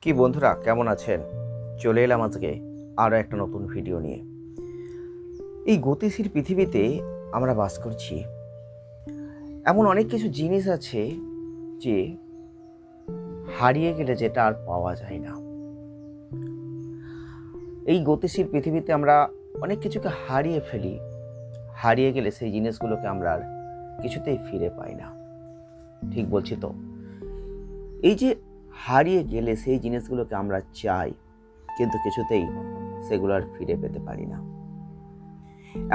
কি বন্ধুরা, কেমন আছেন? চলে এলাম আজকে আরও একটা নতুন ভিডিও নিয়ে। এই গতিশীল পৃথিবীতে আমরা বাস করছি। এমন অনেক কিছু জিনিস আছে যে হারিয়ে গেলে যেটা আর পাওয়া যায় না। এই গতিশীল পৃথিবীতে আমরা অনেক কিছুকে হারিয়ে ফেলি। হারিয়ে গেলে সেই জিনিসগুলোকে আমরা আর কিছুতেই ফিরে পাই না। ঠিক বলছি তো? এই যে হারিয়ে গেলে সেই জিনিসগুলোকে আমরা চাই, কিন্তু কিছুতেই সেগুলো আর ফিরে পেতে পারি না।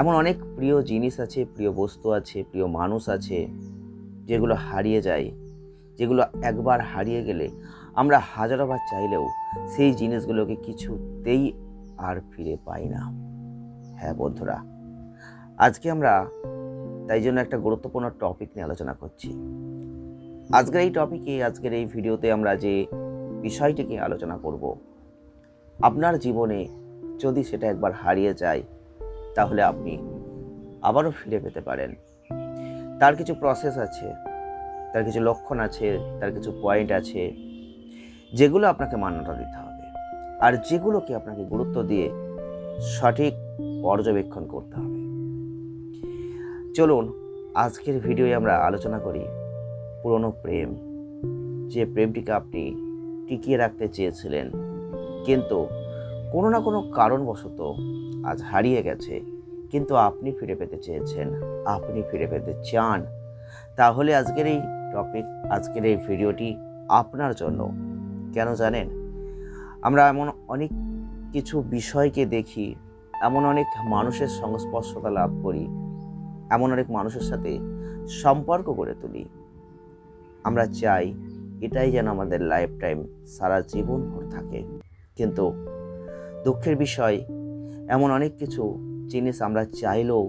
এমন অনেক প্রিয় জিনিস আছে, প্রিয় বস্তু আছে, প্রিয় মানুষ আছে যেগুলো হারিয়ে যায়, যেগুলো একবার হারিয়ে গেলে আমরা হাজারোবার চাইলেও সেই জিনিসগুলোকে কিছুতেই আর ফিরে পাই না। হ্যাঁ বন্ধুরা, আজকে আমরা তাই জন্য একটা গুরুত্বপূর্ণ টপিক নিয়ে আলোচনা করছি। আজকের এই ভিডিওতে আমরা যে বিষয়টিকে আলোচনা করব, আপনার জীবনে যদি সেটা একবার হারিয়ে যায় তাহলে আপনি আবারও ফিরে পেতে পারেন। তার কিছু প্রসেস আছে, তার কিছু লক্ষণ আছে, তার কিছু পয়েন্ট আছে যেগুলো আপনাকে মান্যতা দিতে হবে, আর যেগুলোকে আপনাকে গুরুত্ব দিয়ে সঠিক পর্যবেক্ষণ করতে হবে। চলুন আজকের ভিডিওয়ে আমরা আলোচনা করি পুরনো প্রেম, যে প্রেমটিকে আপনি টিকিয়ে রাখতে চেয়েছিলেন কিন্তু কোনো না কোনো কারণবশত আজ হারিয়ে গেছে, কিন্তু আপনি ফিরে পেতে চেয়েছেন, আপনি ফিরে পেতে চান। তাহলে আজকের এই ভিডিওটি আপনার জন্য। কেন জানেন? আমরা এমন অনেক কিছু বিষয়কে দেখি, এমন অনেক মানুষের সংস্পর্শতা লাভ করি, এমন অনেক মানুষের সাথে সম্পর্ক গড়ে তুলি। আমরা চাই এটাই যেন আমাদের লাইফ টাইম, সারা জীবন ভর থাকে। কিন্তু দুঃখের বিষয়, এমন অনেক কিছু জিনিস আমরা চাইলেও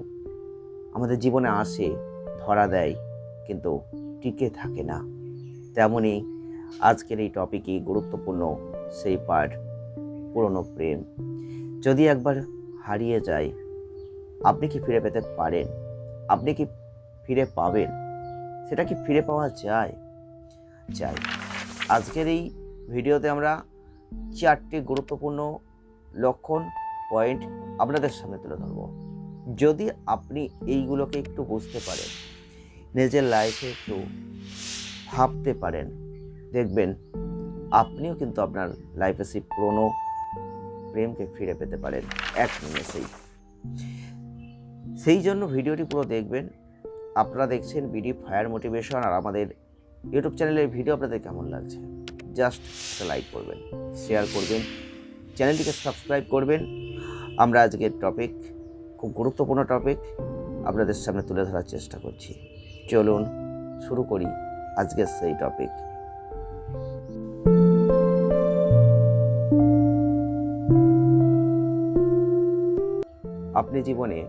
আমাদের জীবনে আসে, ধরা দেয়, কিন্তু টিকে থাকে না। তেমনই আজকের এই টপিকই গুরুত্বপূর্ণ সেই পার্ট, পুরনো প্রেম। যদি একবার হারিয়ে যায়, আপনি কি ফিরে পেতে পারেন? আপনি কি ফিরে পাবেন? সেটা কি ফিরে পাওয়া যায়? আজকের এই ভিডিওতে আমরা 4টি গুরুত্বপূর্ণ লক্ষণ, পয়েন্ট আপনাদের সামনে তুলে ধরব। যদি আপনি এইগুলোকে একটু বুঝতে পারেন, নিজের লাইফে একটু ভাবতে পারেন, দেখবেন আপনিও কিন্তু আপনার লাইফে সেই পুরনো প্রেমকে ফিরে পেতে পারেন এক নিমেষেই। সেই জন্য ভিডিওটি পুরো দেখবেন। আপনারা দেখছেন বিডি ফায়ার মোটিভেশন, আর আমাদের ইউটিউব চ্যানেলের ভিডিও আপনাদের কেমন লাগছে জাস্ট একটা লাইক করবেন, শেয়ার করবেন, চ্যানেলটিকে সাবস্ক্রাইব করবেন। আমরা আজকের টপিক, খুব গুরুত্বপূর্ণ টপিক, আপনাদের সামনে তুলে ধরার চেষ্টা করছি। চলুন শুরু করি আজকের সেই টপিক। আপনি জীবনে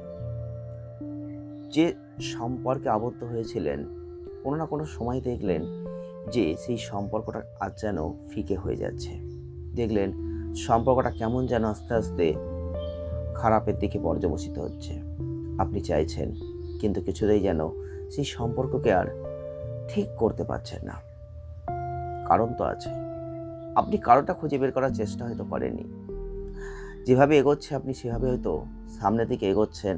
যে সম্পর্কে আবদ্ধ হয়েছিলেন, কোনো না কোনো সময় দেখলেন যে সেই সম্পর্কটা আজ যেন ফিকে হয়ে যাচ্ছে। দেখলেন সম্পর্কটা কেমন যেন আস্তে আস্তে খারাপের দিকে পর্যবসিত হচ্ছে। আপনি চাইছেন, কিন্তু কিছুতেই যেন সেই সম্পর্ককে আর ঠিক করতে পারছেন না। কারণ তো আছে, আপনি কারণটা খুঁজে বের করার চেষ্টা হয়তো করেননি। যেভাবে এগোচ্ছে আপনি সেভাবে হয়তো সামনের দিকে এগোচ্ছেন,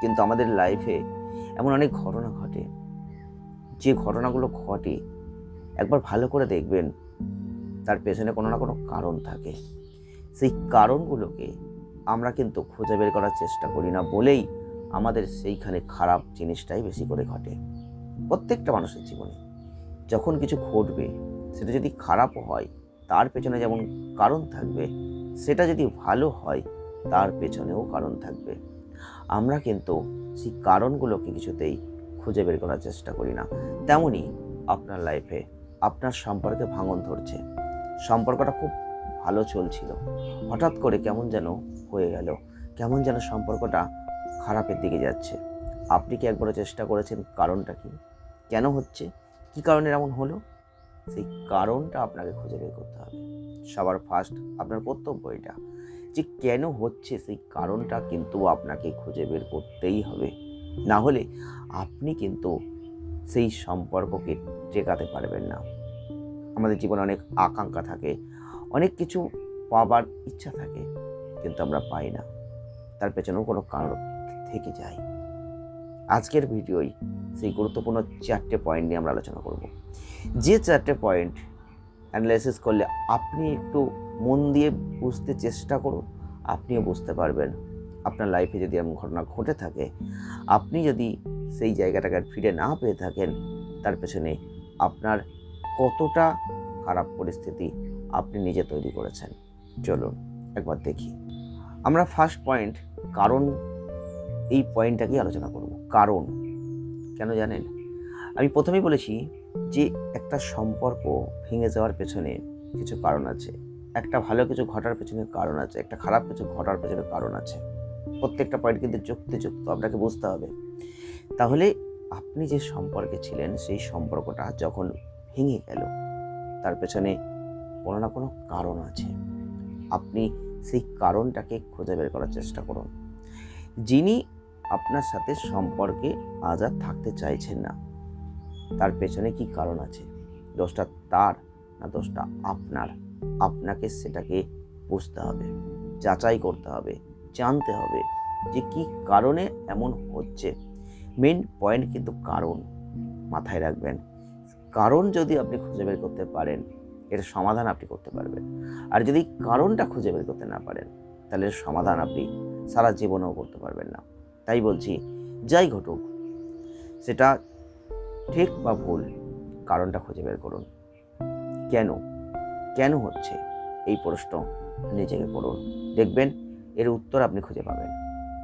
কিন্তু আমাদের লাইফে এমন অনেক ঘটনা ঘটে, যে ঘটনাগুলো ঘটে একবার ভালো করে দেখবেন তার পেছনে কোনো না কোনো কারণ থাকে। সেই কারণগুলোকে আমরা কিন্তু খুঁজে বের করার চেষ্টা করি না বলেই আমাদের সেইখানে খারাপ জিনিসটাই বেশি করে ঘটে। প্রত্যেকটা মানুষের জীবনে যখন কিছু ঘটবে, সেটা যদি খারাপও হয় তার পেছনে যেমন কারণ থাকবে, সেটা যদি ভালো হয় তার পেছনেও কারণ থাকবে। আমরা কিন্তু সেই কারণগুলোকে কিছুতেই খুঁজে বের করার চেষ্টা করি না। তেমনই আপনার লাইফে আপনার সম্পর্কে ভাঙন ধরছে, সম্পর্কটা খুব ভালো চলছিল, হঠাৎ করে কেমন যেন হয়ে গেল, কেমন যেন সম্পর্কটা খারাপের দিকে যাচ্ছে। আপনি কি একবারও চেষ্টা করেছেন কারণটা কি, কেন হচ্ছে, কী কারণে এমন হলো? সেই কারণটা আপনাকে খুঁজে বের করতে হবে। সবার ফার্স্ট আপনার কর্তব্য এটা, যে কেন হচ্ছে সেই কারণটা কিন্তু আপনাকে খুঁজে বের করতেই হবে। না হলে আপনি কিন্তু সেই সম্পর্ককে টেকাতে পারবেন না। আমাদের জীবনে অনেক আকাঙ্ক্ষা থাকে, অনেক কিছু পাবার ইচ্ছা থাকে, কিন্তু আমরা পাই না, তার পেছনেও কোনো কারণ থেকে যায়। আজকের ভিডিওয় সেই গুরুত্বপূর্ণ 4টে পয়েন্ট নিয়ে আমরা আলোচনা করব, যে 4টে পয়েন্ট অ্যানালাইসিস করলে আপনি একটু মন দিয়ে বুঝতে চেষ্টা করুন, আপনিও বুঝতে পারবেন আপনার লাইফে যদি এমন ঘটনা ঘটে থাকে, আপনি যদি সেই জায়গাটাকে ফিরে না পেয়ে থাকেন, তার পেছনে আপনার কতটা খারাপ পরিস্থিতি আপনি নিজে তৈরি করেছেন। চলুন একবার দেখি। আমরা ফার্স্ট পয়েন্ট কারণ, এই পয়েন্টটাকেই আলোচনা করব। কারণ কেন জানেন? আমি প্রথমেই বলেছি যে একটা সম্পর্ক ভেঙে যাওয়ার পেছনে কিছু কারণ আছে, একটা ভালো কিছু ঘটার পেছনে কারণ আছে, একটা খারাপ কিছু ঘটার পেছনে কারণ আছে। প্রত্যেকটা পয়েন্ট কিন্তু যুক্তিযুক্ত, আপনাকে বুঝতে হবে। তাহলে আপনি যে সম্পর্কে ছিলেন, সেই সম্পর্কটা যখন ভেঙে গেল, তার পেছনে কোনো না কোনো কারণ আছে। আপনি সেই কারণটাকে খুঁজে বের করার চেষ্টা করুন। যিনি আপনার সাথে সম্পর্কে আজ আর থাকতে চাইছেন না, তার পেছনে কি কারণ আছে? দোষটা তার না দোষটা আপনার? আপনাকে সেটাকে বুঝতে হবে, যাচাই করতে হবে, জানতে হবে যে কি কারণে এমন হচ্ছে। মেন পয়েন্ট কিন্তু কারণ, মাথায় রাখবেন। কারণ যদি আপনি খুঁজে বের করতে পারেন, এর সমাধান আপনি করতে পারবেন। আর যদি কারণটা খুঁজে বের করতে না পারেন, তাহলে এর সমাধান আপনি সারা জীবনেও করতে পারবেন না। তাই বলছি, যাই ঘটুক, সেটা ঠিক বা ভুল, কারণটা খুঁজে বের করুন। কেন হচ্ছে এই প্রশ্ন নিজেকে করুন, দেখবেন এর উত্তর আপনি খুঁজে পাবেন।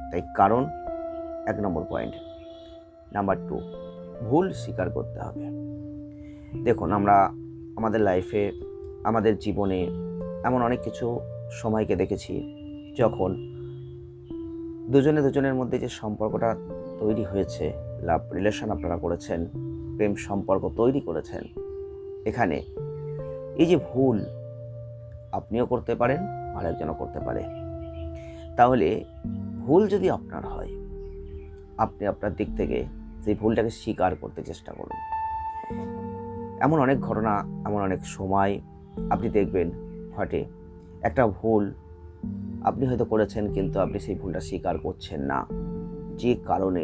তাই কারণ 1 নম্বর পয়েন্ট। নাম্বার 2, ভুল স্বীকার করতে হবে। দেখুন, আমরা আমাদের লাইফে, আমাদের জীবনে এমন অনেক কিছু সময়কে দেখেছি যখন দুজনের মধ্যে যে সম্পর্কটা তৈরি হয়েছে, লাভ রিলেশন আপনারা করেছেন, প্রেম সম্পর্ক তৈরি করেছেন, এখানে এই যে ভুল আপনিও করতে পারেন, আরেকজনও করতে পারে। তাহলে ভুল যদি আপনার হয়, আপনি আপনার দিক থেকে সেই ভুলটাকে স্বীকার করতে চেষ্টা করুন। এমন অনেক ঘটনা, এমন অনেক সময় আপনি দেখবেন ঘটে, একটা ভুল আপনি হয়তো করেছেন, কিন্তু আপনি সেই ভুলটা স্বীকার করছেন না, যে কারণে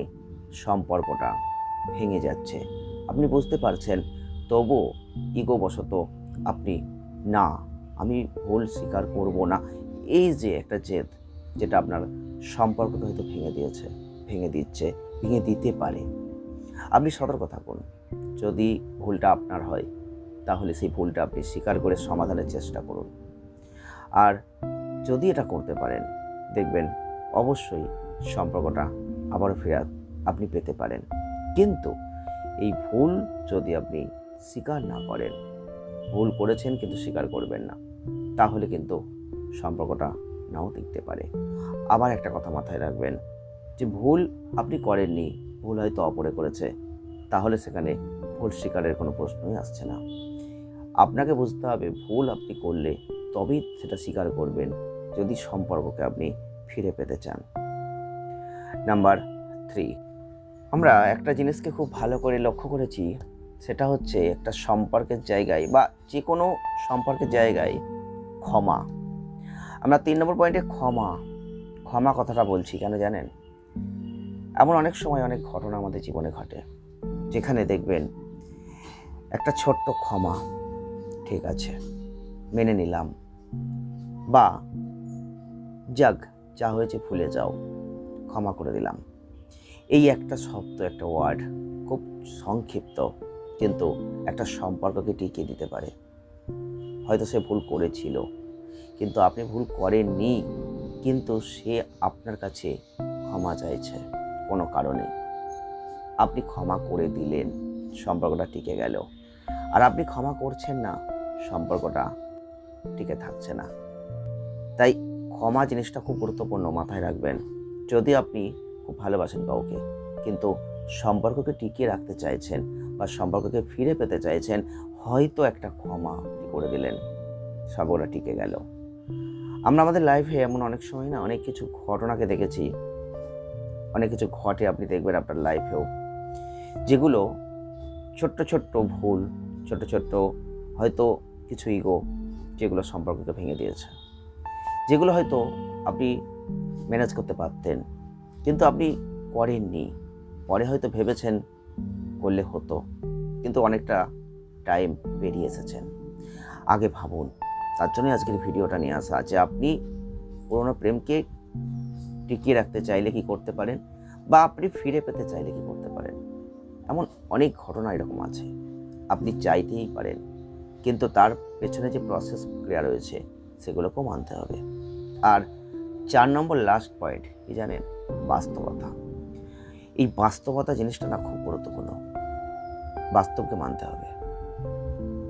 সম্পর্কটা ভেঙে যাচ্ছে। আপনি বুঝতে পারছেন, তবুও ইগোবশত আপনি না, আমি ভুল স্বীকার করব না, এই যে একটা জেদ, যেটা আপনার সম্পর্কটা হয়তো ভেঙে দিতে পারে। আপনি সতর্ক থাকুন। যদি ভুলটা আপনার হয়, তাহলে সেই ভুলটা আপনি স্বীকার করে সমাধানের চেষ্টা করুন। আর যদি এটা করতে পারেন, দেখবেন অবশ্যই সম্পর্কটা আবারও ফেরত আপনি পেতে পারেন। কিন্তু এই ভুল যদি আপনি স্বীকার না করেন, ভুল করেছেন কিন্তু স্বীকার করবেন না, তাহলে কিন্তু সম্পর্কটা নাও টিকতে পারে। আবার একটা কথা মাথায় রাখবেন, যে ভুল আপনি করেননি, ভুল হয়তো অপরে করেছে, তাহলে সেখানে ভুল স্বীকারের কোনো প্রশ্নই আসছে না। আপনাকে বুঝতে হবে, ভুল আপনি করলে তবেই সেটা স্বীকার করবেন, যদি সম্পর্ককে আপনি ফিরে পেতে চান। নাম্বার 3, আমরা একটা জিনিসকে খুব ভালো করে লক্ষ্য করেছি, সেটা হচ্ছে একটা সম্পর্কের জায়গায় বা যে কোনো সম্পর্কের জায়গায় ক্ষমা। আমরা 3 নম্বর পয়েন্টে ক্ষমা কথাটা বলছি কেন জানেন? এমন অনেক সময় অনেক ঘটনা আমাদের জীবনে ঘটে, যেখানে দেখবেন একটা ছোট্ট ক্ষমা, ঠিক আছে মেনে নিলাম, বা যাক যা হয়েছে ভুলে যাও, ক্ষমা করে দিলাম, এই একটা শব্দ, একটা ওয়ার্ড, খুব সংক্ষিপ্ত, কিন্তু একটা সম্পর্ককে টিকিয়ে দিতে পারে। হয়তো সে ভুল করেছিল, কিন্তু আপনি ভুল করেননি, কিন্তু সে আপনার কাছে ক্ষমা চাইছে কোনো কারণে, আপনি ক্ষমা করে দিলেন, সম্পর্কটা টিকে গেল। আর আপনি ক্ষমা করছেন না, সম্পর্কটা টিকে থাকছে না। তাই ক্ষমা জিনিসটা খুব গুরুত্বপূর্ণ, মাথায় রাখবেন। যদি আপনি খুব ভালোবাসেন কাউকে, কিন্তু সম্পর্ককে টিকিয়ে রাখতে চাইছেন বা সম্পর্ককে ফিরে পেতে চাইছেন, হয়তো একটা ক্ষমা করে দিলেন, সম্পর্কটা টিকে গেল। আমরা আমাদের লাইফে এমন অনেক সময় না, অনেক কিছু ঘটনাকে দেখেছি, অনেক কিছু ঘটে, আপনি দেখবেন আপনার লাইফেও, যেগুলো ছোট্ট ছোট্ট ভুল, ছোট্ট ছোট্ট হয়তো কিছু ইগো, যেগুলো সম্পর্ককে ভেঙে দিয়েছে, যেগুলো হয়তো আপনি ম্যানেজ করতে পারতেন কিন্তু আপনি করেননি। পরে হয়তো ভেবেছেন করলে হতো, কিন্তু অনেকটা টাইম পেরিয়ে এসেছেন। আগে ভাবুন। তার জন্যই আজকের ভিডিওটা নিয়ে আসা, যে আপনি পুরোনো প্রেমকে টিকিয়ে রাখতে চাইলে কি করতে পারেন, বা আপনি ফিরে পেতে চাইলে কি করতে পারেন। এমন অনেক ঘটনা এরকম আছে। আপনি চাইতেই পারেন, কিন্তু তার পেছনে যে প্রসেস ক্রিয়া রয়েছে সেগুলোকেও মানতে হবে। আর 4 নম্বর লাস্ট পয়েন্ট কি জানেন? বাস্তবতা। এই বাস্তবতা জিনিসটা না খুব গুরুত্বপূর্ণ। বাস্তবকে মানতে হবে,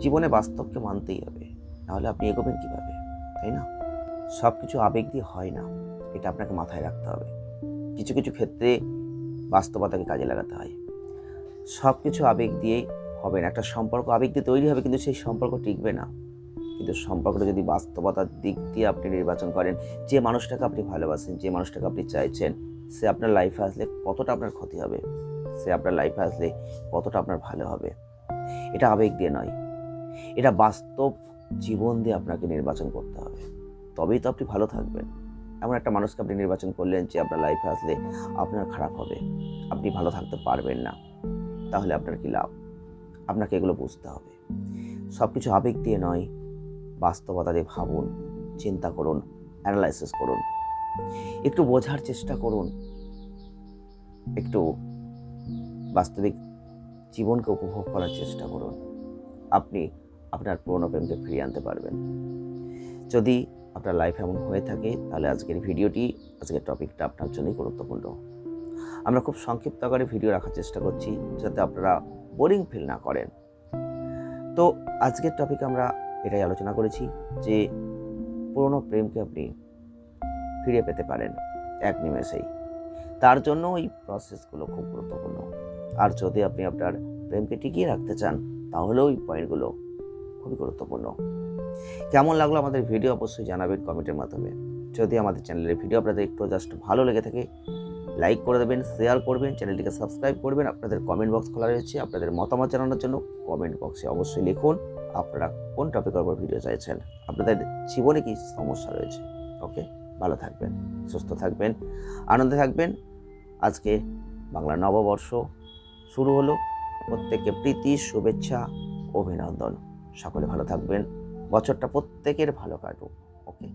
জীবনে বাস্তবকে মানতেই হবে, নাহলে আপনি এগোবেন কীভাবে, তাই না? সব কিছু আবেগ দিয়ে হয় না, এটা আপনাকে মাথায় রাখতে হবে। কিছু কিছু ক্ষেত্রে বাস্তবতাকে কাজে লাগাতে হয়। সব কিছু আবেগ দিয়েই হবে না। একটা সম্পর্ক আবেগ দিয়ে তৈরি হবে, কিন্তু সেই সম্পর্ক টিকবে না। কিন্তু সম্পর্কটা যদি বাস্তবতার দিক দিয়ে আপনি নির্বাচন করেন, যে মানুষটাকে আপনি ভালোবাসেন, যে মানুষটাকে আপনি চাইছেন, সে আপনার লাইফে আসলে কতটা আপনার ক্ষতি হবে, সে আপনার লাইফে আসলে কতটা আপনার ভালো হবে, এটা আবেগ দিয়ে নয়, এটা বাস্তব জীবন দিয়ে আপনাকে নির্বাচন করতে হবে। তবেই তো আপনি ভালো থাকবেন। এমন একটা মানুষকে আপনি নির্বাচন করলেন যে আপনার লাইফে আসলে আপনার খারাপ হবে, আপনি ভালো থাকতে পারবেন না, তাহলে আপনার কি লাভ? আপনাকে এগুলো বুঝতে হবে। সব কিছু আবেগ দিয়ে নয়, বাস্তবতা দিয়ে ভাবুন, চিন্তা করুন, অ্যানালাইসিস করুন, একটু বোঝার চেষ্টা করুন, একটু বাস্তবিক জীবনকে উপভোগ করার চেষ্টা করুন। আপনি আপনার পুরনো প্রেমকে ফিরিয়ে আনতে পারবেন। যদি আপনার লাইফ এমন হয়ে থাকে, তাহলে আজকের ভিডিওটি, আজকের টপিকটা আপনার জন্যই গুরুত্বপূর্ণ। আমরা খুব সংক্ষিপ্ত আকারে ভিডিও রাখার চেষ্টা করছি, যাতে আপনারা বোরিং ফিল না করেন। তো আজকের টপিকে আমরা এটাই আলোচনা করেছি যে পুরনো প্রেমকে আপনি ফিরে পেতে পারেন এক নিমেষেই। তার জন্য এই প্রসেসগুলো খুব গুরুত্বপূর্ণ। আর যদি আপনি আপনার প্রেমকে টিকিয়ে রাখতে চান, তাহলেও এই পয়েন্টগুলো খুবই গুরুত্বপূর্ণ। কেমন লাগলো আমাদের ভিডিও অবশ্যই জানাবেন কমেন্টের মাধ্যমে। যদি আমাদের চ্যানেলের ভিডিও আপনাদের একটু জাস্ট ভালো লেগে থাকে, লাইক করে দেবেন, শেয়ার করবেন, চ্যানেলটিকে সাবস্ক্রাইব করবেন। আপনাদের কমেন্ট বক্স খোলা রয়েছে, আপনাদের মতামত জানানোর জন্য কমেন্ট বক্সে অবশ্যই লিখুন আপনারা কোন টপিকের উপর ভিডিও চাইছেন, আপনাদের জীবনে কী সমস্যা রয়েছে। ওকে, ভালো থাকবেন, সুস্থ থাকবেন, আনন্দে থাকবেন। আজকে বাংলা নববর্ষ শুরু হলো, প্রত্যেককে প্রীতি, শুভেচ্ছা, অভিনন্দন। সকলে ভালো থাকবেন, বছরটা প্রত্যেকের ভালো কাটুক। ওকে।